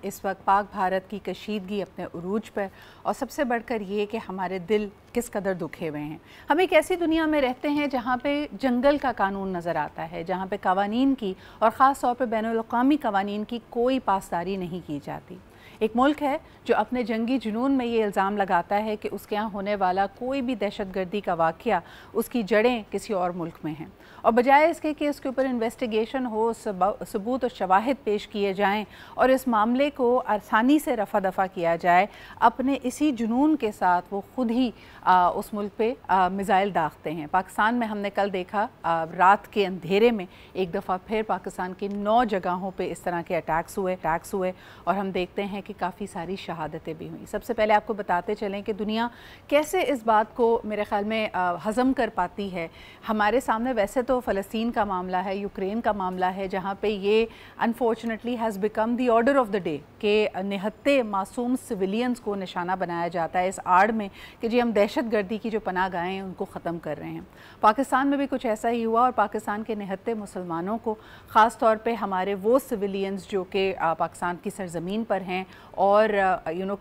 इस वक्त पाक भारत की कशीदगी अपने उरूज पर, और सबसे बढ़कर ये कि हमारे दिल किस कदर दुखे हुए हैं। हम एक ऐसी दुनिया में रहते हैं जहाँ पे जंगल का कानून नज़र आता है, जहाँ पे कवानीन की और ख़ास तौर पे बैनुल-अक़वामी कवानीन की कोई पासदारी नहीं की जाती। एक मुल्क है जो अपने जंगी जुनून में ये इल्ज़ाम लगाता है कि उसके यहाँ होने वाला कोई भी दहशतगर्दी का वाक़या उसकी जड़ें किसी और मुल्क में हैं, और बजाय इसके कि इसके ऊपर इन्वेस्टिगेशन हो, सबूत और शवाहिद पेश किए जाएं और इस मामले को आसानी से रफ़ा दफ़ा किया जाए, अपने इसी जुनून के साथ वो ख़ुद ही उस मुल्क पे मिज़ाइल दागते हैं। पाकिस्तान में हमने कल देखा रात के अंधेरे में एक दफ़ा फिर पाकिस्तान की 9 जगहों पे इस तरह के अटैक्स हुए और हम देखते हैं कि काफ़ी सारी शहादतें भी हुई। सबसे पहले आपको बताते चलें कि दुनिया कैसे इस बात को मेरे ख़्याल में हज़म कर पाती है। हमारे सामने वैसे तो फ़लस्तीन का मामला है, यूक्रेन का मामला है, जहाँ पे ये unfortunately has become the order of the day कि निहत्ते मासूम सिविलियंस को निशाना बनाया जाता है इस आड़ में कि जी हम दहशतगर्दी की जो पनाह गाहें हैं उनको ख़त्म कर रहे हैं। पाकिस्तान में भी कुछ ऐसा ही हुआ और पाकिस्तान के निहत्ते मुसलमानों को, ख़ास तौर पे हमारे वो सिविलियंस जो कि पाकिस्तान की सरज़मीन पर हैं और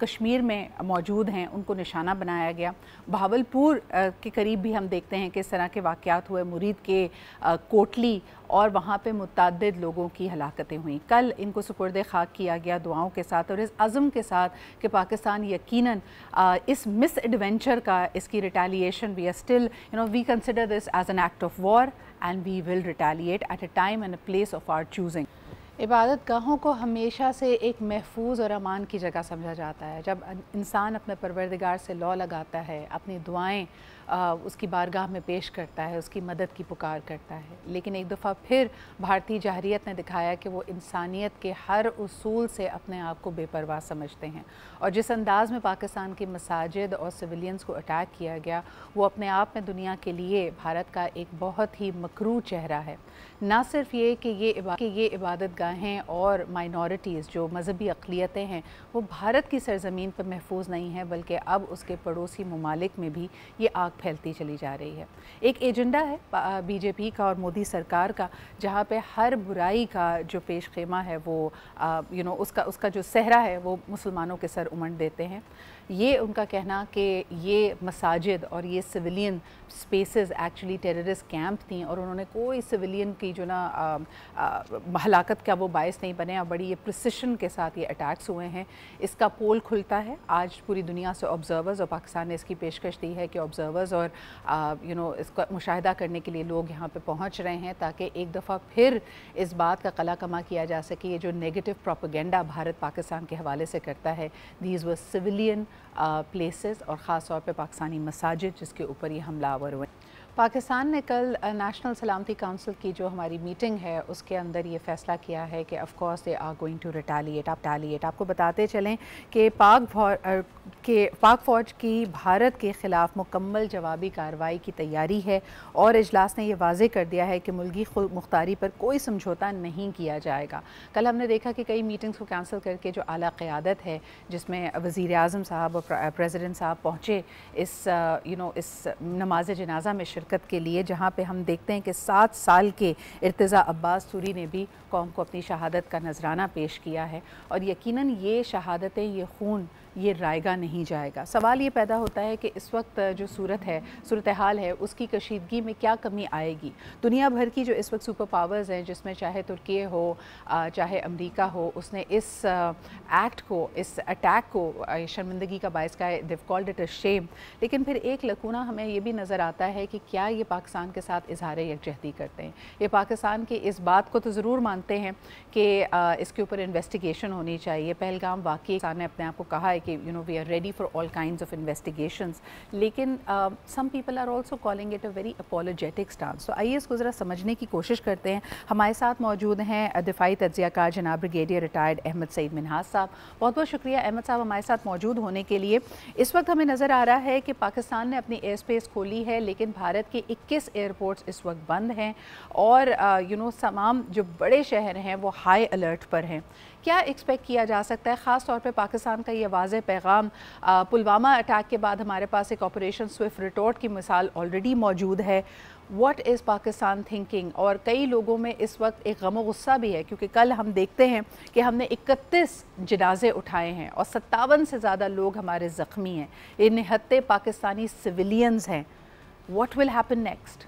कश्मीर में मौजूद हैं, उनको निशाना बनाया गया। बहावलपुर के करीब भी हम देखते हैं कि इस तरह के वाक़यात हुए, मुरीद के कोटली, और वहाँ पे मुतअद्दिद लोगों की हलाकतें हुई। कल इनको सुपुर्द खाक किया गया दुआओं के साथ और इस अज़्म के साथ कि पाकिस्तान यकीनन इस मिस एडवेंचर का, इसकी retaliation, we are still we consider this as an act of war and we will retaliate at a time and a place of our choosing. इबादत गाहों को हमेशा से एक महफूज और अमान की जगह समझा जाता है। जब इंसान अपने परवरदिगार से लौ लगाता है, अपनी दुआएं उसकी बारगाह में पेश करता है, उसकी मदद की पुकार करता है, लेकिन एक दफ़ा फिर भारतीय जहरियत ने दिखाया कि वो इंसानियत के हर उसूल से अपने आप को बेपरवाह समझते हैं। और जिस अंदाज़ में पाकिस्तान की मसाजिद और सिविलियंस को अटैक किया गया, वो अपने आप में दुनिया के लिए भारत का एक बहुत ही मकरू चेहरा है। ना सिर्फ ये कि ये इबादत गाहें और माइनॉरिटीज़ जो मजहबी अक़लियतें हैं वो भारत की सरज़मीन पर महफूज नहीं है, बल्कि अब उसके पड़ोसी ममालिक में भी ये आग फैलती चली जा रही है। एक एजेंडा है बीजेपी का और मोदी सरकार का, जहाँ पे हर बुराई का जो पेश खेमा है वो उसका जो सहरा है वो मुसलमानों के सर उमड़ देते हैं। ये उनका कहना कि ये मसाजिद और ये civilian spaces actually terrorist camp थी और उन्होंने कोई सिविलियन की जो हलाकत का वो बायस नहीं बने और बड़ी ये प्रिसिशन के साथ ये अटैक्स हुए हैं, इसका पोल खुलता है। आज पूरी दुनिया से ऑब्ज़र्वर्स, और पाकिस्तान ने इसकी पेशकश दी है कि ऑब्ज़र्वर्स और इसका मुशाहिदा करने के लिए लोग यहाँ पे पहुँच रहे हैं ताकि एक दफ़ा फिर इस बात का कला कमा किया जा सके ये जो नेगेटिव प्रोपेगेंडा भारत पाकिस्तान के हवाले से करता है, दीज वर सिविलियन प्लेसेस और ख़ास तौर पे पाकिस्तानी मसाजिद जिसके ऊपर ये हमलावर हुए। पाकिस्तान ने कल नेशनल सलामती काउंसिल की जो हमारी मीटिंग है उसके अंदर ये फ़ैसला किया है कि of course they are going to retaliate. आपको बताते चलें कि पाक फ़ौज की भारत के ख़िलाफ़ मुकम्मल जवाबी कार्रवाई की तैयारी है और इजलास ने यह वाज़े कर दिया है कि मुल्की मुख्तारी पर कोई समझौता नहीं किया जाएगा। कल हमने देखा कि कई मीटिंग्स को कैंसिल करके जो आला क़यादत है, जिसमें वज़ीर आज़म साहब और प्रेसिडेंट साहब पहुँचे इस नमाज जनाजा में शिरकत के लिए, जहाँ पे हम देखते हैं कि 7 साल के इर्तिज़ा अब्बास सूरी ने भी कौम को अपनी शहादत का नजराना पेश किया है और यकीनन ये शहादतें, ये खून, ये रायगा नहीं जाएगा। सवाल ये पैदा होता है कि इस वक्त जो सूरत हाल है उसकी कशीदगी में क्या कमी आएगी। दुनिया भर की जो इस वक्त सुपर पावर्स हैं, जिसमें चाहे तुर्की हो चाहे अमेरिका हो, उसने इस एक्ट को, इस अटैक को शर्मिंदगी का बायस का है, they've called it a shame। लेकिन फिर एक लकूना हमें ये भी नज़र आता है कि क्या ये पाकिस्तान के साथ इजहार यकजहती करते हैं। ये पाकिस्तान की इस बात को तो ज़रूर मानते हैं कि इसके ऊपर इन्वेस्टिगेशन होनी चाहिए। पहलगाम वाक़ई ने अपने आप को कहा है कि we are ready for all kinds of investigations, लेकिन some people are also calling it a very apologetic stance. तो आइए इसको ज़रा समझने की कोशिश करते हैं। हमारे साथ मौजूद हैं दिफाई तज्ज़ियाकार जनाब ब्रिगेडियर रिटायर्ड अहमद सईद मिन्हाज साहब। बहुत बहुत शुक्रिया अहमद साहब हमारे साथ मौजूद होने के लिए। इस वक्त हमें नज़र आ रहा है कि पाकिस्तान ने अपनी एयर स्पेस खोली है, लेकिन भारत के 21 एयरपोर्ट्स इस वक्त बंद हैं और तमाम जो बड़े शहर हैं वो हाई अलर्ट पर हैं। क्या एक्सपेक्ट किया जा सकता है, ख़ास तौर पे पाकिस्तान का ये वाज़ेह पैगाम? पुलवामा अटैक के बाद हमारे पास एक ऑपरेशन स्विफ्ट रिटोर्ट की मिसाल ऑलरेडी मौजूद है। What is Pakistan thinking. और कई लोगों में इस वक्त एक गम गुस्सा भी है, क्योंकि कल हम देखते हैं कि हमने 31 जनाजे उठाए हैं और 57 से ज़्यादा लोग हमारे ज़ख्मी हैं। ये निहत्ते पाकिस्तानी सिविलियंस हैं। What will happen next?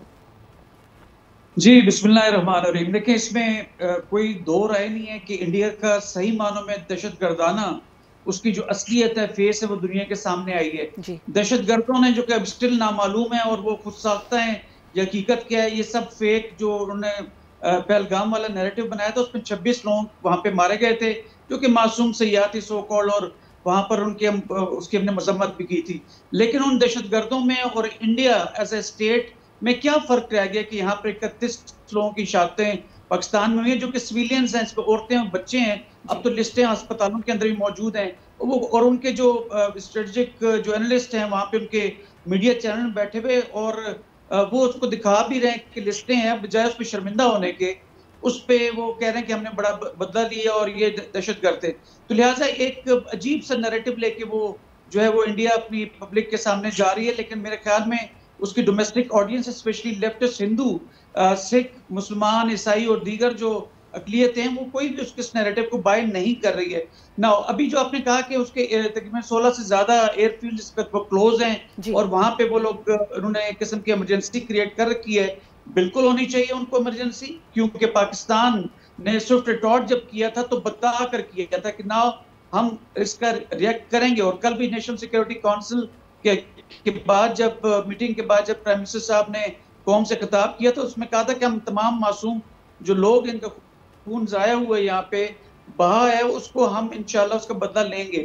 जी, बिस्मिल्लाहिर्रहमानिर्रहीम। देखिए, इसमें कोई दो राय नहीं है कि इंडिया का सही मानों में दहशतगर्दाना उसकी जो असलियत है, फेस है, वो दुनिया के सामने आई है। जी दहशतगर्दों ने, जो कि अब स्टिल नामालूम है और वो खुद साख्ता है, ये हकीकत क्या है, ये सब फेक जो उन्होंने पहलगाम वाला नैरेटिव बनाया था, उसमें 26 लोग वहाँ पे मारे गए थे, जो कि मासूम सयाह थी सो कॉल्ड, और वहाँ पर उनकी उसकी हमने मजम्मत भी की थी। लेकिन उन दहशतगर्दों में और इंडिया एज ए स्टेट में क्या फर्क रह गया कि यहाँ पर 31 लोगों की शहादतें पाकिस्तान में हुई हैं, जो कि सिविलियंस हैं, इसमें औरतें और बच्चे हैं। अब तो लिस्टें अस्पतालों के अंदर भी मौजूद हैं। वो और उनके जो स्ट्रेटेजिक जो एनालिस्ट हैं वहाँ पे उनके मीडिया चैनल में बैठे हुए, और वो उसको दिखा भी रहे हैं कि लिस्टें हैं, बजाय उस पर शर्मिंदा होने के उस पे वो कह रहे हैं कि हमने बड़ा बदला लिया और ये दहशतगर्द थे। तो लिहाजा एक अजीब सा नैरेटिव लेके वो जो है वो इंडिया अपनी पब्लिक के सामने जा रही है। लेकिन मेरे ख्याल में उसकी domestic audience, specially leftist Hindu, Sikh, मुसलमान, ईसाई और दीगर जो अकलियतें हैं, वो कोई भी उसके नैरेटिव को बाय नहीं कर रही है ना। अभी जो आपने कहा कि उसके तकरीबन 16 से ज्यादा एयरफील्ड क्लोज हैं और वहां पे वो लोग उन्होंने एक किस्म की इमरजेंसी क्रिएट कर रखी है। बिल्कुल होनी चाहिए उनको इमरजेंसी, क्योंकि पाकिस्तान ने स्विफ्ट रिटॉर्ट जब किया था तो बता कर किया था कि ना हम इसका रिएक्ट करेंगे। और कल भी नेशनल सिक्योरिटी काउंसिल के बाद, जब मीटिंग के बाद, जब प्राइम मिनिस्टर साहब ने कौम से खिताब किया तो उसमें कहा था कि हम तमाम मासूम जो लोग इनका खून जाया हुआ है, यहाँ पे बहा है, उसको हम इंशाल्लाह उसका बदला लेंगे।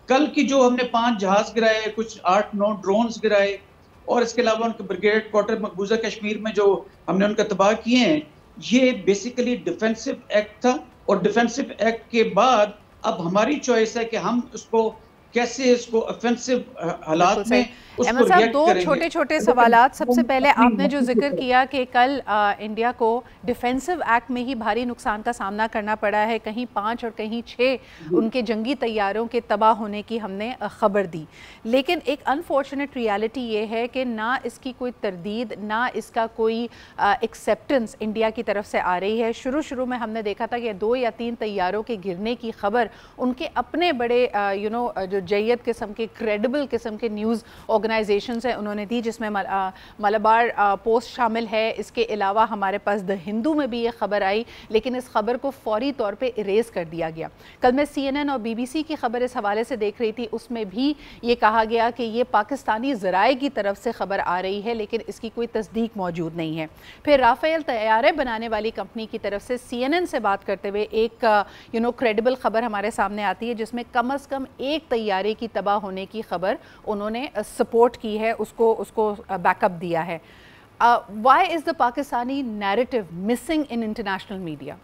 कल की जो हमने 5 जहाज गिराए, कुछ 8-9 ड्रोन्स गिराए, और इसके अलावा उनके ब्रिगेड क्वार्टर मकबूजा कश्मीर में जो हमने उनका तबाह किए हैं, ये बेसिकली डिफेंसिव एक्ट था। और डिफेंसिव एक्ट के बाद अब हमारी चॉइस है कि हम उसको कैसे, इसको ऑफेंसिव हालात में उसको साहब, रिएक्ट दो करेंगे। छोटे छोटे सवालात। सबसे पहले आपने जो जिक्र किया कि कल इंडिया को डिफेंसिव एक्ट में ही भारी नुकसान का सामना करना पड़ा है, कहीं 5 और कहीं 6 उनके जंगी तैयारों के तबाह होने की हमने खबर दी। लेकिन एक अनफॉर्चुनेट रियलिटी ये है कि ना इसकी कोई तरदीद, ना इसका कोई एक्सेप्टेंस इंडिया की तरफ से आ रही है। शुरू में हमने देखा था कि 2 या 3 तैयारों के गिरने की खबर उनके अपने बड़े जो जय्यद किस्म के, क्रेडिबल किस्म के न्यूज़ ऑर्गेनाइजेशंस हैं उन्होंने दी, जिसमें मलबार पोस्ट शामिल है। इसके अलावा हमारे पास द हिंदू में भी ये खबर आई, लेकिन इस खबर को फौरी तौर पे इरेज कर दिया गया। कल मैं CNN और BBC की खबर इस हवाले से देख रही थी, उसमें भी ये कहा गया कि ये पाकिस्तानी ज़राए की तरफ से खबर आ रही है, लेकिन इसकी कोई तस्दीक मौजूद नहीं है। फिर राफेल तैयारे बनाने वाली कंपनी की तरफ से CNN से बात करते हुए एक क्रेडिबल खबर हमारे सामने आती है, जिसमें कम अज़ कम एक तैयारे की तबाह होने की खबर उन्होंने सपोर्ट की है, उसको बैकअप दिया है। Why is the Pakistani narrative missing in international media?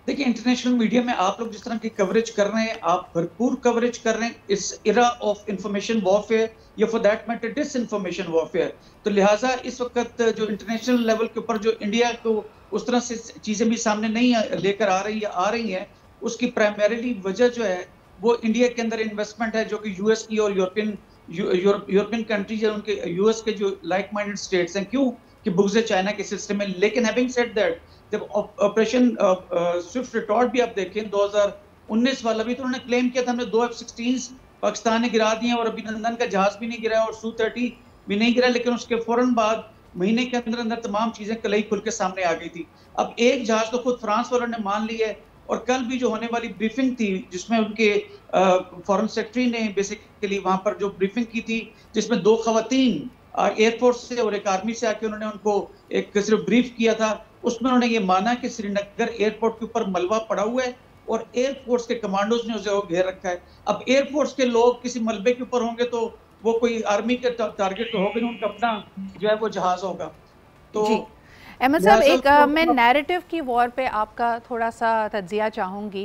देखिए, इंटरनेशनल मीडिया में आप लोग जिस तरह की कवरेज कर रहे हैं, आप भरपूर कवरेज कर रहे हैं इस इरा ऑफ इंफॉर्मेशन वॉरफेयर, या for that matter disinformation warfare. तो लिहाजा इस वक्त जो इंटरनेशनल लेवल के ऊपर जो इंडिया को उस तरह से चीजें भी सामने नहीं लेकर आ रही हैं, उसकी प्राइमरीली वजह जो है वो इंडिया के अंदर इन्वेस्टमेंट है, जो कि यूएस की और यूरोपियन कंट्रीज है, उनके यूएस के जो लाइक माइंडेड स्टेट्स हैं, क्यों कि बुग्ज़ चाइना के सिलसिले में। लेकिन हैविंग सेड दैट, जब ऑपरेशन स्विफ्ट रिटॉर्ट भी आप देखें 2019 वाला भी, तो उन्होंने क्लेम किया था हमने 2 F-16 पाकिस्तान ने गिरा दिए और अभिनंदन का जहाज भी नहीं गिरा और Su-30 भी नहीं गिरा। लेकिन उसके फौरन बाद महीने के अंदर अंदर तमाम चीजें कलई खुल के सामने आ गई थी। अब एक जहाज तो खुद फ्रांस वालों ने मान ली है, और कल भी जो होने वाली ब्रीफिंग थी जिसमें उनके फॉरेन सेक्रेटरी ने बेसिकली वहां पर जो ब्रीफिंग की थी, जिसमें 2 खवातीन एयरफोर्स से और एक आर्मी से आके उन्होंने उनको एक सिर्फ ब्रीफ किया था, उसमें उन्होंने ये माना कि श्रीनगर एयरपोर्ट के ऊपर मलबा पड़ा हुआ है और एयरफोर्स के कमांडोज ने उसे घेर रखा है। अब एयरफोर्स के लोग किसी मलबे के ऊपर होंगे तो वो कोई आर्मी के टारगेट तो होगा नहीं, उनका अपना जो है वो जहाज होगा। तो अहमद साहब, एक मैं नैरेटिव की वॉर पे आपका थोड़ा सा तज्जिया चाहूँगी।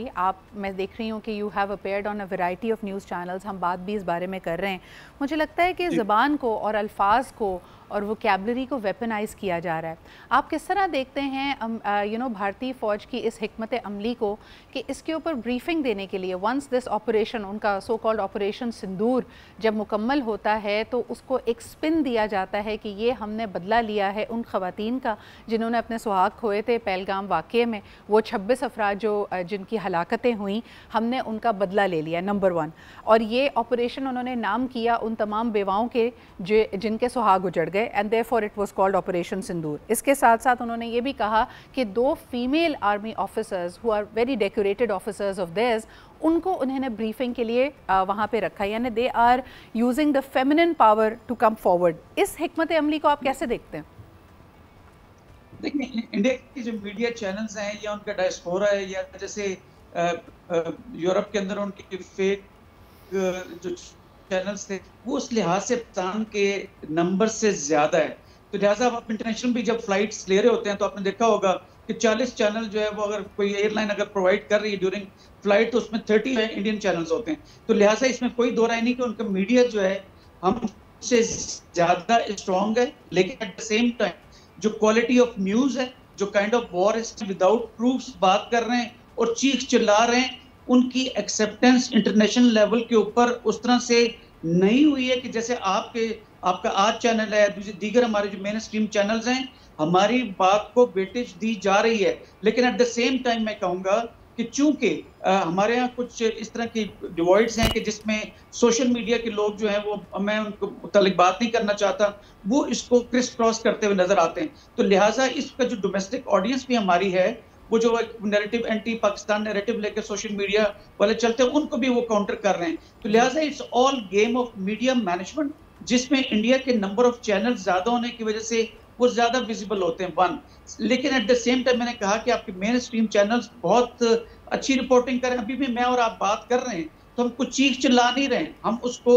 मैं देख रही हूँ कि you have appeared on a variety of news channels, हम बात भी इस बारे में कर रहे हैं। मुझे लगता है कि ज़बान को और अल्फाज को और वोकैबुलरी को वेपनाइज़ किया जा रहा है। आप किस तरह देखते हैं भारतीय फ़ौज की इस हिकमत अमली को कि इसके ऊपर ब्रीफिंग देने के लिए वंस दिस ऑपरेशन, उनका सो कॉल्ड ऑपरेशन सिंदूर जब मुकम्मल होता है तो उसको एक स्पिन दिया जाता है कि ये हमने बदला लिया है उन ख़वातीन का जिन्होंने अपने सुहाग खोए थे पहलगाम वाक़े में। वो 26 अफराद जिनकी हलाकतें हुई, हमने उनका बदला ले लिया, नंबर 1। और ये ऑपरेशन उन्होंने नाम किया उन तमाम बेवाओं के जिनके सुहाग उजड़ गए, and therefore it was called operation Sindoor. इसके साथ साथ उन्होंने ये भी कहा कि 2 female army officers who are very decorated officers of theirs, उनको उन्होंने ब्रीफिंग के लिए वहाँ पे रखा, यानी they are using the feminine power to come forward. इस हिकमत अमली को आप कैसे देखते हैं? देखिए, इंडिया के जो मीडिया चैनल्स हैं या उनका डायस्पोरा है, या जैसे यूरोप के अंदर उनके फेक जो चैनल्स थे, वो उस लिहाज से पाकिस्तान के नंबर से ज्यादा है। तो लिहाजा आप इंटरनेशनल भी जब फ्लाइट्स ले रहे होते हैं तो आपने देखा होगा कि 40 चैनल जो है वो अगर कोई एयरलाइन अगर प्रोवाइड कर रही है ड्यूरिंग फ्लाइट, तो उसमें 30 इंडियन चैनल्स होते हैं। तो लिहाजा इसमें कोई दो राय नहीं कि उनका मीडिया जो है हमसे ज्यादा स्ट्रॉन्ग है, लेकिन एट द सेम टाइम जो क्वालिटी ऑफ न्यूज है, जो kind of war without proofs बात कर रहे हैं और चीख चिल्ला रहे हैं, उनकी एक्सेप्टेंस इंटरनेशनल लेवल के ऊपर उस तरह से नहीं हुई है कि जैसे आपका आज चैनल है, दीगर हमारे जो मेन स्ट्रीम चैनल्स हैं, हमारी बात को वेटेज दी जा रही है। लेकिन एट द सेम टाइम मैं कहूँगा कि चूंकि हमारे यहाँ कुछ इस तरह की डिवाइड्स हैं कि जिसमें सोशल मीडिया के लोग जो हैं वो, मैं उनको मुतालिक बात नहीं करना चाहता, वो इसको क्रिस क्रॉस करते हुए नजर आते हैं। तो लिहाजा इसका जो डोमेस्टिक ऑडियंस भी हमारी है, वो जो नैरेटिव एंटी पाकिस्तान नैरेटिव लेकर सोशल मीडिया वाले चलते हैं, उनको भी वो काउंटर कर रहे हैं। तो लिहाजा it's all game of media management, जिसमें इंडिया के नंबर ऑफ चैनल ज्यादा होने की वजह से वो ज्यादा विजिबल होते हैं, 1। लेकिन एट द सेम टाइम मैंने कहा कि आपके मेन स्ट्रीम चैनल्स बहुत अच्छी रिपोर्टिंग करें। अभी भी मैं और आप बात कर रहे हैं तो हम कुछ चीख चिल्ला नहीं रहे हैं, हम उसको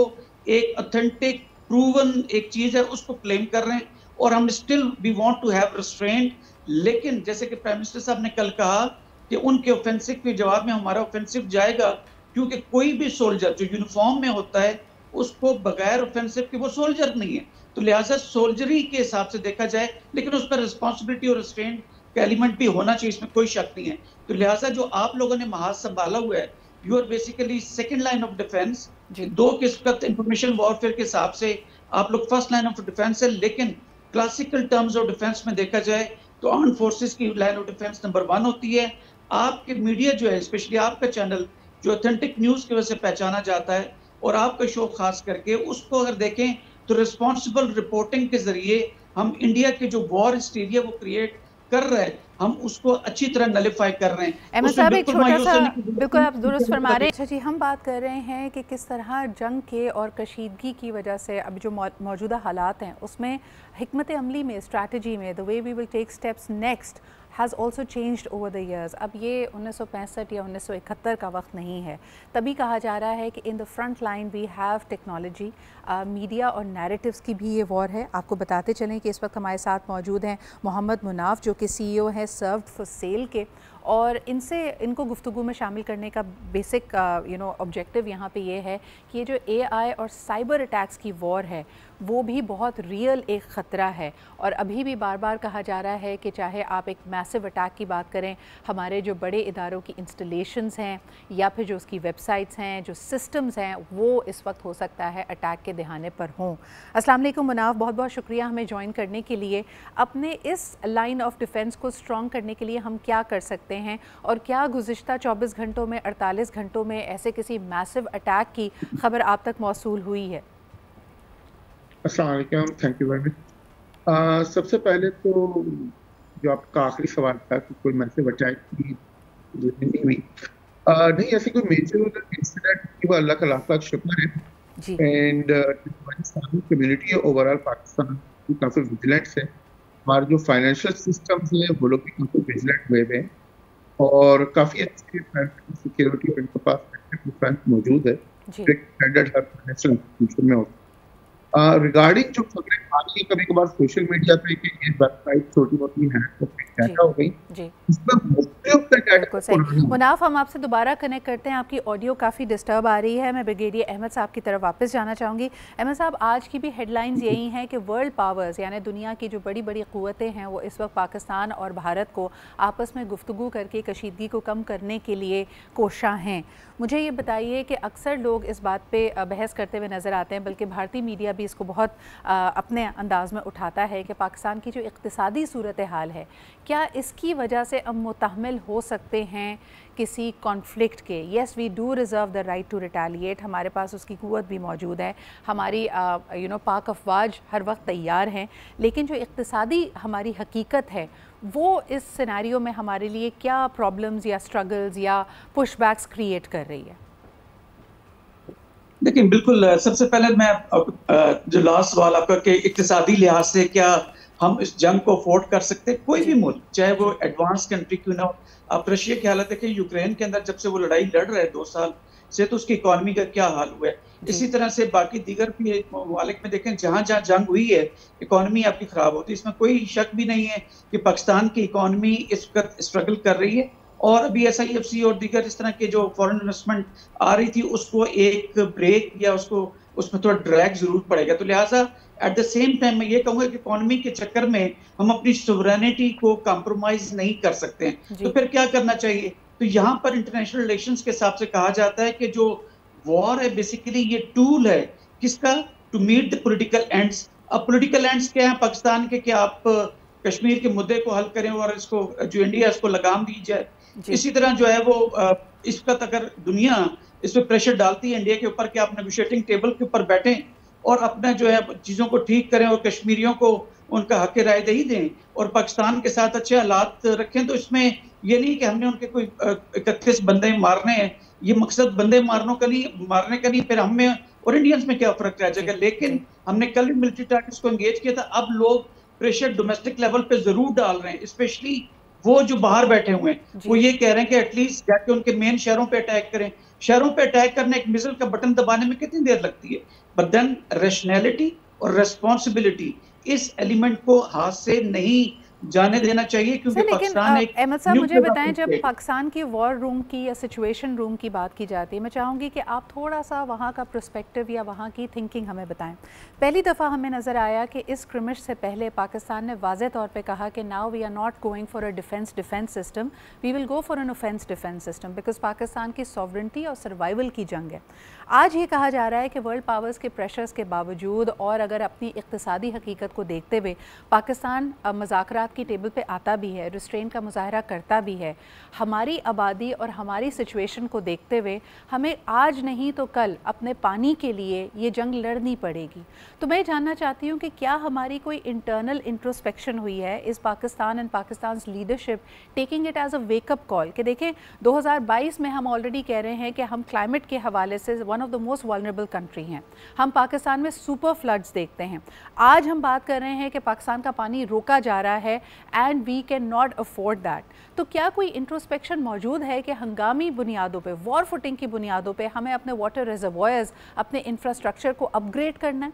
एक ऑथेंटिक प्रूवन एक चीज है उसको क्लेम कर रहे हैं, और हम still we want to have restraint. लेकिन जैसे कि प्राइम मिनिस्टर साहब ने कल कहा कि उनके ऑफेंसिव के जवाब में हमारा ऑफेंसिव जाएगा, क्योंकि कोई भी सोल्जर जो यूनिफॉर्म में होता है उसको बगैर ऑफेंसिव के वो सोल्जर नहीं है। तो लिहाजा सोल्जरी के हिसाब से देखा जाए, लेकिन उस पर रिस्पॉन्सिबिलिटी और रिस्ट्रेंट का एलिमेंट भी होना चाहिए, इसमें कोई शक नहीं है। तो लिहाजा जो आप लोगों ने महाज संभाला हुआ है, you are basically second line of defence. 2 किस्म इंफॉर्मेशन वॉरफेयर के हिसाब से आप लोग फर्स्ट लाइन ऑफ डिफेंस है, लेकिन क्लासिकल टर्म्स ऑफ डिफेंस में देखा जाए तो आर्म्ड फोर्सेस की लाइन ऑफ डिफेंस नंबर 1 होती है। आपके मीडिया जो है, स्पेशली आपका चैनल जो ऑथेंटिक न्यूज की वजह से पहचाना जाता है, और आपका शो खास करके, उसको अगर देखें तो रिस्पॉन्सिबल रिपोर्टिंग के जरिए हम इंडिया के जो वॉर हिस्टीरिया वो क्रिएट कर रहे हैं, हम उसको अच्छी तरह नलिफाई कर रहे हैं। अहमद साहब, एक छोटा सा, बिल्कुल आप दुरुस्त फरमा रहे हैं। अच्छा जी, हम बात कर रहे हैं कि किस तरह जंग के और कशीदगी की वजह से अब जो मौजूदा हालात हैं उसमें हिकमत अमली में, स्ट्रैटेजी में, the way we will take steps next has also changed over the years. अब ये 1965 या 1971 का वक्त नहीं है। तभी कहा जा रहा है कि in the front line we have technology, media और नैरेटिव्स की भी ये वॉर है। आपको बताते चलें कि इस वक्त हमारे साथ मौजूद हैं मोहम्मद मुनाफ, जो कि CEO हैं सर्व्ड फॉर सेल के, और इनको गुफ्तगू में शामिल करने का बेसिक ऑब्जेक्टिव यहाँ पे ये है कि ये जो AI और साइबर अटैक्स की वॉर है वो भी बहुत रियल एक ख़तरा है। और अभी भी बार बार कहा जा रहा है कि चाहे आप एक मैसिव अटैक की बात करें, हमारे जो बड़े इदारों की इंस्टॉलेशंस हैं या फिर जो उसकी वेबसाइट्स हैं, जो सिस्टम्स हैं, वो इस वक्त हो सकता है अटैक के दहाने पर हों। अस्सलाम वालेकुम मुनाफ, बहुत बहुत शुक्रिया हमें ज्वाइन करने के लिए। अपने इस लाइन ऑफ डिफेंस को स्ट्रॉन्ग करने के लिए हम क्या कर सकते हैं, और क्या गुज़िश्ता 24 घंटों में, 48 घंटों में ऐसे किसी मैसिव अटैक की खबर आप तक मौसूल हुई है? अस्सलाम वालेकुम, थैंक यू वेरी मच। सबसे पहले तो जो आपका आखिरी सवाल था कि कोई मैसिव अटैक की नहीं हुई, नहीं ऐसी कोई मेजर इंसिडेंट की, वो अल्लाह का लाख लाख शुक्र है। And Pakistani community overall Pakistan की काफ़ी विजिलेंट है। हमारे जो फाइनेंशियल सिस्टम्स हैं वो लोग भी काफ़ी विजिलेंट हुए हैं, और काफ़ी अच्छी सिक्योरिटी उनके पास मौजूद है। स्टैंडर्ड हर फाइनेंशियल इंस्टीट्यूशन में होता है। रिगार्डिंग जो खबरें आ रही है कभी कभार सोशल मीडिया पे कि ये वेबसाइट छोटी मोटी है तो डाटा हो गई, इसमें मोस्टली ऑफ द डाटा पुराना। मुनाफ, हम आपसे दोबारा कनेक्ट करते हैं, आपकी ऑडियो काफ़ी डिस्टर्ब आ रही है। मैं ब्रिगेडियर अहमद साहब की तरफ वापस जाना चाहूँगी। अहमद साहब, आज की भी हेडलाइंस यही हैं कि वर्ल्ड पावर्स यानी दुनिया की जो बड़ी बड़ी क़ुव्वतें हैं वो इस वक्त पाकिस्तान और भारत को आपस में गुफ्तगू करके कशीदगी को कम करने के लिए कोशां हैं। मुझे ये बताइए कि अक्सर लोग इस बात पे बहस करते हुए नज़र आते हैं, बल्कि भारतीय मीडिया भी इसको बहुत अपने अंदाज़ में उठाता है कि पाकिस्तान की जो इक़्तिसादी सूरत हाल है, क्या इसकी वजह से हम मुतहम्मिल हो सकते हैं किसी कॉन्फ्लिक्ट के? Yes, we do reserve the right to retaliate, हमारे पास उसकी क़ुव्वत भी मौजूद है, हमारी पाक अफवाज हर वक्त तैयार हैं, लेकिन जो इक़्तिसादी हमारी हकीकत है वो इस सिनेरियो में हमारे लिए क्या प्रॉब्लम्स या स्ट्रगल्स या पुशबैक्स क्रिएट कर रही है? देखिए, बिल्कुल, सबसे पहले मैं जो लास्ट सवाल आपका कि इक़्तिसादी लिहाज से क्या हम इस जंग को अफोर्ड कर सकते हैं, कोई भी मुल्क चाहे वो एडवांस कंट्री क्यों ना हो। आप रशिया की हालत देखें, यूक्रेन के अंदर जब से वो लड़ाई लड़ रहे हैं 2 साल से, तो उसकी इकोनॉमी का क्या हाल हुआ है। इसी तरह से बाकी दीगर भी ममालिक में देखें, जहाँ जहाँ जंग हुई है इकोनॉमी आपकी खराब होती है। इसमें कोई शक भी नहीं है कि पाकिस्तान की इकोनॉमी इस वक्त स्ट्रगल कर रही है, और अभी SIFC और दीगर इस तरह के जो फॉरेन इन्वेस्टमेंट आ रही थी उसको एक ब्रेक या उसको उसमें थोड़ा ड्रैग जरूर पड़ेगा। तो लिहाजा एट द सेम टाइम मैं ये कहूँगा कि इकोनॉमी के चक्कर में हम अपनी सोवरेनिटी को कॉम्प्रोमाइज नहीं कर सकते हैं। तो फिर क्या करना चाहिए? तो यहाँ पर इंटरनेशनल रिलेशंस के हिसाब से कहा जाता है कि जो वॉर है बेसिकली ये टूल है किसका? To meet the political ends. अब पॉलिटिकल एंड्स क्या है पाकिस्तान के? कि आप कश्मीर के मुद्दे को हल करें और इसको जो इंडिया इसको लगाम दी जाए। इसी तरह जो है वो इस वक्त अगर दुनिया इस पर प्रेशर डालती है इंडिया के ऊपर कि आप नेगोशिएटिंग टेबल के ऊपर बैठें और अपना जो है चीज़ों को ठीक करें और कश्मीरियों को उनका हक राय दही दें और पाकिस्तान के साथ अच्छे हालात रखें, तो इसमें ये नहीं कि हमने उनके कोई 31 बंदे मारने हैं। ये मकसद बंदे मारने का नहीं, फिर हमें और इंडियंस में क्या फर्क रह जाएगा। लेकिन हमने कल भी मिलिट्री टारगेट्स को एंगेज किया था। अब लोग प्रेशर डोमेस्टिक लेवल पे जरूर डाल रहे हैं, स्पेशली वो जो बाहर बैठे हुए हैं, वो ये कह रहे हैं कि एटलीस्ट जाके उनके मेन शहरों पे अटैक करें। शहरों पे अटैक करने एक मिसाइल का बटन दबाने में कितनी देर लगती है? बट देन रैशनैलिटी और रेस्पॉन्सिबिलिटी इस एलिमेंट को हाथ से नहीं जाने देना चाहिए, क्योंकि पाकिस्तान एक अहमद साहब मुझे बताएं, जब पाकिस्तान की वॉर रूम की या सिचुएशन रूम की बात की जाती है, मैं चाहूँगी कि आप थोड़ा सा वहाँ का पर्सपेक्टिव या वहाँ की थिंकिंग हमें बताएं। पहली दफ़ा हमें नज़र आया कि इस स्क्रिमिश से पहले पाकिस्तान ने वाज़े तौर पे कहा कि now we are not going for a defence system, we will go for an offence defence system, because Pakistan की सॉवरेंटी और सर्वाइवल की जंग है। आज ये कहा जा रहा है कि वर्ल्ड पावर्स के प्रेशर्स के बावजूद और अगर अपनी इक़्तिसादी हकीकत को देखते हुए पाकिस्तान मुज़ाकरात की टेबल पे आता भी है, रिस्ट्रेन का मुज़ाहरा करता भी है, हमारी आबादी और हमारी सिचुएशन को देखते हुए हमें आज नहीं तो कल अपने पानी के लिए ये जंग लड़नी पड़ेगी। तो मैं जानना चाहती हूँ कि क्या हमारी कोई इंटरनल इंट्रोस्पेक्शन हुई है? इस Pakistan and Pakistan leadership taking it as a wake up call कि देखें 2022 में हम ऑलरेडी कह रहे हैं कि हम क्लाइमेट के हवाले से one of the most vulnerable country हैं। हम पाकिस्तान में सुपर फ्लड्स देखते हैं। आज हम बात कर रहे हैं कि पाकिस्तान का पानी रोका जा रहा है and we can not afford that. तो क्या कोई इंट्रोस्पेक्शन मौजूद है कि हंगामी बुनियादों पे, वॉर फुटिंग की बुनियादों पे हमें अपने वाटर रिजर्वॉयर्स, अपने इंफ्रास्ट्रक्चर को अपग्रेड करना है?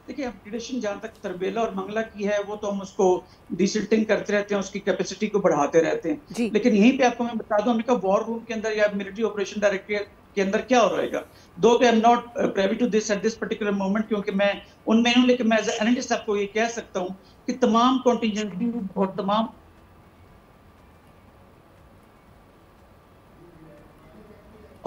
देखिए, अपग्रेडेशन जहाँ तक तरबेला और मंगला की है वो तो हम उसको डिसिल्टिंग करते रहते हैं, उसकी कैपेसिटी को बढ़ाते रहते हैं। लेकिन यहीं पे आपको मैं बता दूं, अमेरिका वॉर रूम के अंदर या मिलिट्री ऑपरेशन डायरेक्टरेट के अंदर क्या हो रहेगा, though I am not privy to this at this particular moment, क्योंकि मैं उनमें हूं, लेकिन मैं एज एनालिस्ट आपको ये कह सकता हूं कि तमाम कॉन्टिजेंसी और तमाम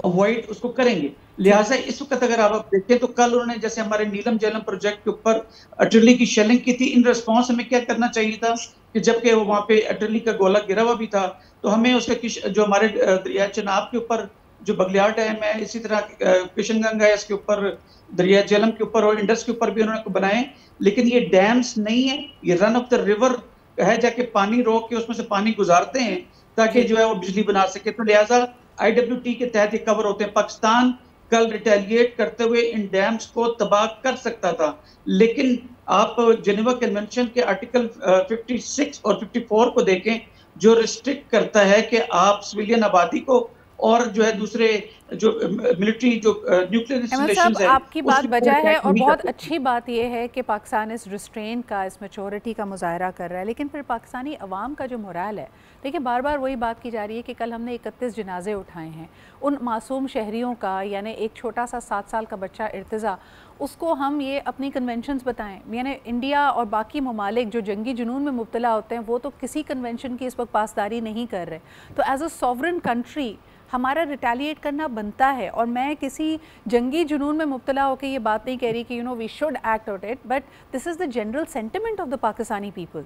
अवॉइड उसको करेंगे। लिहाजा इस वक्त अगर आप देखें तो कल उन्होंने जैसे हमारे नीलम झेलम प्रोजेक्ट के ऊपर अटरली की शेलिंग की थी, इन रिस्पॉन्स हमें क्या करना चाहिए था कि जबकि वो वहाँ पे अटरली का गोला गिरा हुआ भी था, तो हमें उसका जो हमारे दरिया चनाब के ऊपर जो बगलियार डैम है, इसी तरह किशनगंगा है, इसके ऊपर दरिया झेलम के ऊपर और इंडस के ऊपर भी उन्होंने बनाए। लेकिन ये डैम्स नहीं है, ये रन ऑफ द रिवर है, जाके पानी रोक के उसमें से पानी गुजारते हैं ताकि जो है वो बिजली बना सके। तो लिहाजा IWT के तहत ये कवर होते हैं। पाकिस्तान कल रिटेलिएट करते हुए इन डैम्स को तबाह कर सकता था, लेकिन आप जेनेवा कन्वेंशन के आर्टिकल 56 और 54 को देखें जो रिस्ट्रिक्ट करता है कि आप सिविलियन आबादी को और जो है दूसरे जो मिलिट्री जो न्यूक्लियर इंस्टॉलेशंस है, आपकी बात बजा है और बहुत अच्छी बात यह है कि पाकिस्तान इस रिस्ट्रेन का, इस मैच्योरिटी का मुजाहरा कर रहा है, लेकिन फिर पाकिस्तानी अवाम का जो मोराल है, देखिए बार बार वही बात की जा रही है कि कल हमने 31 जनाजे उठाए हैं उन मासूम शहरियों का, यानी एक छोटा सा 7 साल का बच्चा इर्तिज़ा, उसको हम ये अपनी कन्वेंशंस बताएं। यानी इंडिया और बाकी ममालिक जो जंगी जुनून में मुब्तला होते हैं वो तो किसी कन्वेंशन की इस वक्त पासदारी नहीं कर रहे, तो एज अ सॉवरन कंट्री हमारा रिटेलिएट करना बनता है। और मैं किसी जंगी जुनून में मुब्तला होकर ये बात नहीं कह रही कि we should act out it, but this is the general sentiment of the Pakistani people.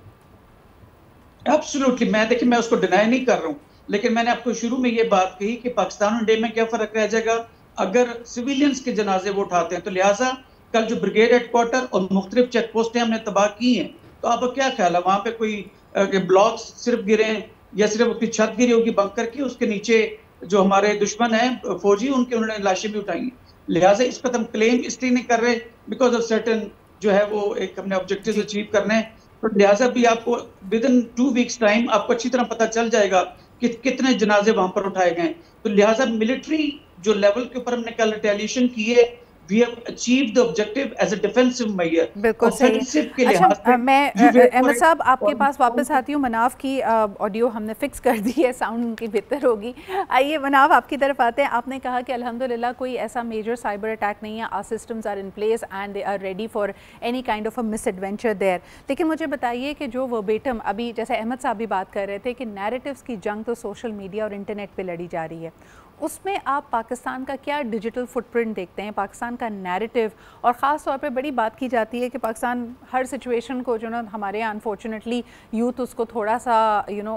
Absolutely, मैं उसको डिनाई नहीं कर रहा हूँ, लेकिन मैंने आपको शुरू में ये बात कही कि पाकिस्तान और इंडिया में क्या फ़र्क रह जाएगा अगर सिविलियंस के जनाजे वो उठाते हैं। तो लिहाजा कल जो ब्रिगेड हेडक्वार्टर और मुख्तलिफ चेक पोस्टें हमने तबाह की हैं, तो आपका क्या ख्याल है वहाँ पे कोई ब्लॉक्स सिर्फ गिरे हैं या सिर्फ उसकी छत गिरी होगी बंकर की, उसके नीचे जो हमारे दुश्मन हैं फौजी उन्होंने लाशें भी उठाई हैं। लिहाजा इस पर हम क्लेम इसलिए नहीं कर रहे बिकॉज ऑफ सर्टेन जो है वो एक हमने ऑब्जेक्टिव अचीव करने हैं, तो लिहाजा भी आपको विद इन 2 वीक्स टाइम आपको अच्छी तरह पता चल जाएगा कि कितने जनाजे वहां पर उठाए गए। तो लिहाजा मिलिट्री जो लेवल के ऊपर हमने कल रिटेलिएशन की है, we have achieved the objective as a defensive measure. बिल्कुल सही। अच्छा, मैं अहमद साहब आपके पास वापस आती हूँ। मनाफ की ऑडियो हमने फिक्स कर दी है, साउंड उनकी बेहतर होगी। आइए मनाफ आपकी तरफ आते हैं। आपने कहा कि अल्हम्दुलिल्लाह कोई ऐसा मेजर साइबर अटैक नहीं है, our systems are in place and they are ready for any kind of a misadventure there. लेकिन मुझे बताइए कि जो वर्बेटम अभी जैसे अहमद साहब भी बात कर रहे थे कि नैरेटिव्स की जंग तो सोशल मीडिया और इंटरनेट पर लड़ी जा रही है, उसमें आप पाकिस्तान का क्या डिजिटल फुटप्रिंट देखते हैं, पाकिस्तान का नैरेटिव? और ख़ास तौर पे बड़ी बात की जाती है कि पाकिस्तान हर सिचुएशन को जो ना हमारे यहाँ अनफॉर्चुनेटली यूथ उसको थोड़ा सा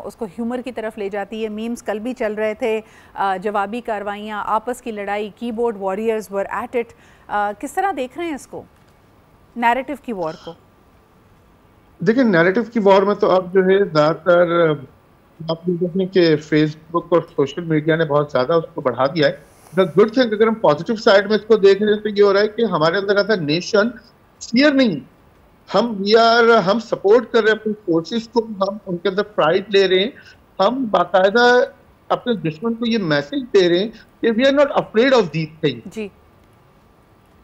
उसको ह्यूमर की तरफ ले जाती है। मीम्स कल भी चल रहे थे, जवाबी कार्रवाइयाँ, आपस की लड़ाई, keyboard warriors were at it. किस तरह देख रहे हैं इसको, नैरेटिव की वॉर को? देखिए, नैरेटिव की वॉर में तो अब जो है ज़्यादातर आप देखें कि फेसबुक और सोशल मीडिया ने बहुत ज़्यादा उसको बढ़ा दिया है। द गुड थिंग, अगर हम पॉजिटिव साइड में इसको देख रहे हैं तो ये हो रहा है कि हमारे अंदर ऐसा नेशन फियर नहीं, हम सपोर्ट कर रहे हैं अपनी फोर्सेस को, हम उनके अंदर प्राइड ले रहे हैं, हम बाकायदा अपने दुश्मन को ये मैसेज दे रहे हैं कि we are not afraid of these things. जी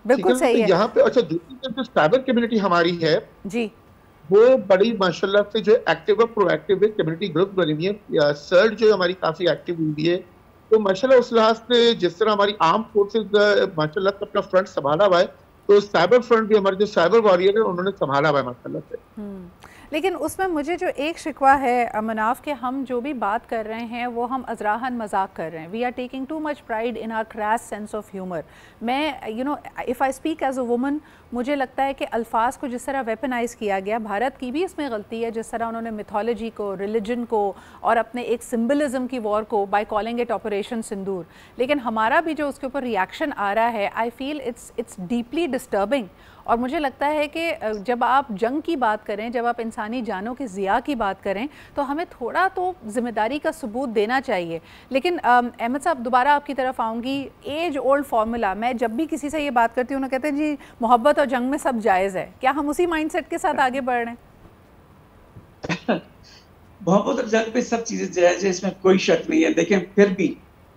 बिल्कुल सही है। यहाँ पे अच्छा, दूसरी तरफ जो साइबर कम्युनिटी हमारी है जी, वो बड़ी माशाल्लाह से जो एक्टिव और प्रोएक्टिव है, कम्युनिटी ग्रुप बनी हुई है। सर्च जो हमारी काफी एक्टिव हुई है, तो माशाल्लाह उस लिहाज से जिस तरह हमारी आर्म फोर्सेज माशाल्लाह से अपना फ्रंट संभाला हुआ है, तो साइबर फ्रंट भी हमारे जो साइबर वॉरियर है उन्होंने संभाला हुआ है माशाल्लाह से। लेकिन उसमें मुझे जो एक शिकवा है मनाफ के, हम जो भी बात कर रहे हैं वो हम अजराहन मजाक कर रहे हैं। We are taking too much pride in our crass sense of humour. मैं if I speak as a woman, मुझे लगता है कि अल्फाज को जिस तरह वेपनाइज किया गया, भारत की भी इसमें गलती है, जिस तरह उन्होंने मिथोलॉजी को, रिलीजन को और अपने एक सिम्बलिज्म की वॉर को बाय कॉलिंग इट ऑपरेशन सिंदूर। लेकिन हमारा भी जो उसके ऊपर रिएक्शन आ रहा है, I feel it's deeply disturbing. और मुझे लगता है कि जब आप जंग की बात करें, जब आप इंसानी जानों की ज़िया की बात करें, तो हमें थोड़ा तो ज़िम्मेदारी का सबूत देना चाहिए। लेकिन अहमद साहब, दोबारा आपकी तरफ आऊँगी। एज ओल्ड फार्मूला, मैं जब भी किसी से ये बात करती हूँ, उन्हें कहते हैं जी मोहब्बत और जंग में सब जायज़ है। क्या हम उसी माइंडसेट के साथ आगे बढ़ रहे हैं? मोहब्बत और जंग पे सब चीज़ें जायज़ है, इसमें कोई शक नहीं है। देखें, फिर भी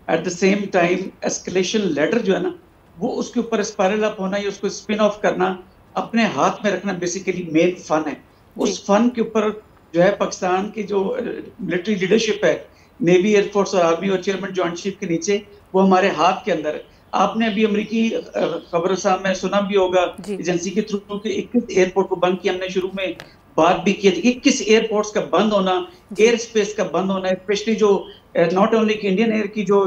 at the same time escalation ladder जो है ना, वो उसके ऊपर स्पाइरल अप होना या उसको स्पिन ऑफ करना, अपने हाथ में रखना बेसिकली मेन फन है। उस फन के ऊपर जो है पाकिस्तान की जो मिलिट्री लीडरशिप है, नेवी, एयरफोर्स और आर्मी और चेयरमैन जॉइंट चीफ के नीचे, वो हमारे हाथ के अंदर है। आपने अभी अमेरिकी खबर में सुना भी होगा, एजेंसी के थ्रू के 21 एयरपोर्ट को बंद किया। हमने शुरू में बात भी की थी कि 21 एयरपोर्ट्स का बंद होना, एयर स्पेस का बंद होना, स्पेशली जो नॉट ओनली इंडियन एयर की जो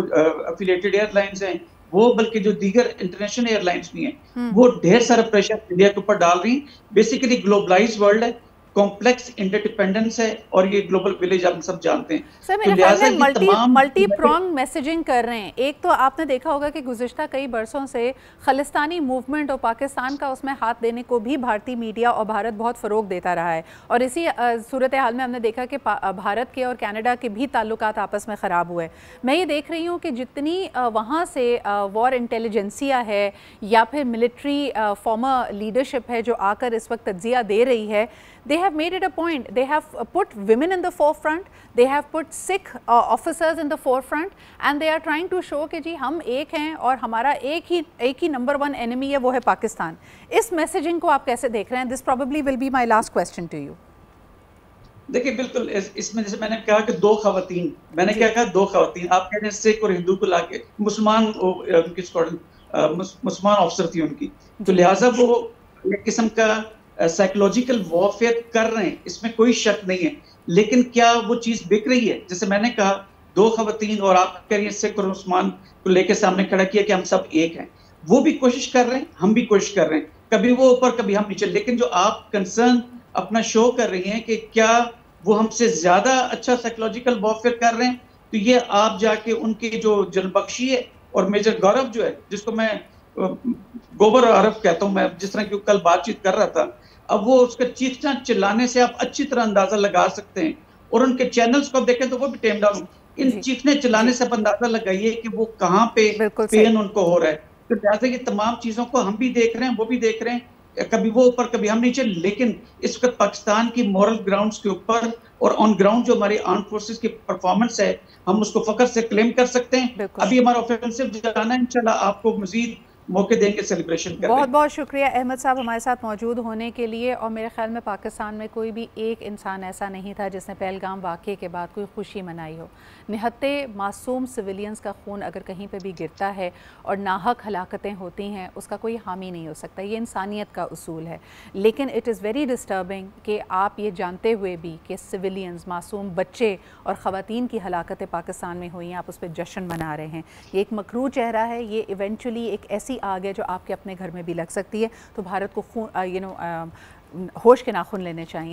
एफिलिएटेड एयरलाइंस हैं वो, बल्कि जो दीगर इंटरनेशनल एयरलाइंस भी हैं, वो ढेर सारा प्रेशर इंडिया के ऊपर डाल रही। बेसिकली ग्लोबलाइज्ड वर्ल्ड है, कॉम्प्लेक्स इंटरडिपेंडेंस है, और ये ग्लोबल विलेज आप सब जानते हैं। सर, मेरे ख्याल में मल्टी प्रॉन्ग मैसेजिंग कर रहे हैं। एक तो आपने देखा होगा कि गुज़िश्ता कई बरसों से खालिस्तानी मूवमेंट और पाकिस्तान का उसमें हाथ देने को भी भारतीय मीडिया और भारत बहुत फ़रोग देता रहा है। और इसी सूरत हाल में हमने देखा कि भारत के और कनाडा के भी ताल्लुकात आपस में ख़राब हुए। मैं ये देख रही हूँ कि जितनी वहाँ से वॉर इंटेलिजेंसिया है या फिर मिलिट्री फॉर्मर लीडरशिप है जो आकर इस वक्त तज्जिया दे रही है, they have made it a point, they have put women in the forefront, they have put Sikh officers in the forefront, and they are trying to show कि जी हम एक हैं और हमारा एक ही नंबर 1 एनिमी है, वो है पाकिस्तान। इस मैसेजिंग को आप कैसे देख रहे हैं? This probably will be my last question to you. देखिए बिल्कुल इसमें जैसे मैंने कहा कि 2 खवातीन, मैंने क्या कहा 2 खवातीन, आप कह रहे हैं सिख और हिंदू को लाके मुसलमान मुसलमान अफसर थी उनकी, तो लिहाजा वो एक किस्म का साइकोलॉजिकल वॉरफेयर कर रहे हैं, इसमें कोई शक नहीं है। लेकिन क्या वो चीज़ बिक रही है? जैसे मैंने कहा 2 खवातीन और आप कह रही हैं सिख और मुसलमान को लेके सामने खड़ा किया कि हम सब एक हैं, वो भी कोशिश कर रहे हैं, हम भी कोशिश कर रहे हैं, कभी वो ऊपर कभी हम नीचे। लेकिन जो आप कंसर्न अपना शो कर रही हैं कि क्या वो हमसे ज्यादा अच्छा साइकोलॉजिकल वॉरफेयर कर रहे हैं, तो ये आप जाके उनकी जो जनबख्शी है और मेजर गौरव जो है, जिसको मैं गोबर आरफ कहता हूँ, मैं जिस तरह की कल बातचीत कर रहा था, अब वो उसके चीखना चिल्लाने से आप अच्छी तरह अंदाजा लगा सकते हैं। और उनके चैनल्स को देखें तो वो भी टेम डाउन, इन चीखने चिल्लाने से आप अंदाजा लगाइए कि वो कहाँ पे पेन उनको हो रहा है। तो जैसे कि तमाम चीजों को हम भी देख रहे हैं, वो भी देख रहे हैं, कभी वो ऊपर कभी हम नीचे। लेकिन इस वक्त पाकिस्तान की मॉरल ग्राउंड्स के ऊपर और ऑन ग्राउंड जो हमारी आर्म फोर्सेस की परफॉर्मेंस है, हम उसको फख्र से क्लेम कर सकते हैं। अभी हमारा ऑफेंसिव जाना है, इंशाल्लाह आपको मजीद मौके देंगे सेलिब्रेशन करने। बहुत बहुत शुक्रिया अहमद साहब हमारे साथ मौजूद होने के लिए। और मेरे ख्याल में पाकिस्तान में कोई भी एक इंसान ऐसा नहीं था जिसने पहलगाम वाक़े के बाद कोई खुशी मनाई हो। निहत्ते मासूम सिविलियंस का खून अगर कहीं पे भी गिरता है और नाहक हलाकतें होती हैं, उसका कोई हामी नहीं हो सकता, ये इंसानियत का उसूल है। लेकिन इट इज़ वेरी डिस्टर्बिंग कि आप ये जानते हुए भी कि सिविलियंस, मासूम बच्चे और ख़वातीन की हलाकतें पाकिस्तान में हुई हैं, आप उस पर जश्न मना रहे हैं। ये एक मकरू चेहरा है, ये इवेंचुअली एक ऐसी आग है जो आपके अपने घर में भी लग सकती है। तो भारत को होश के नाखून लेने चाहिए।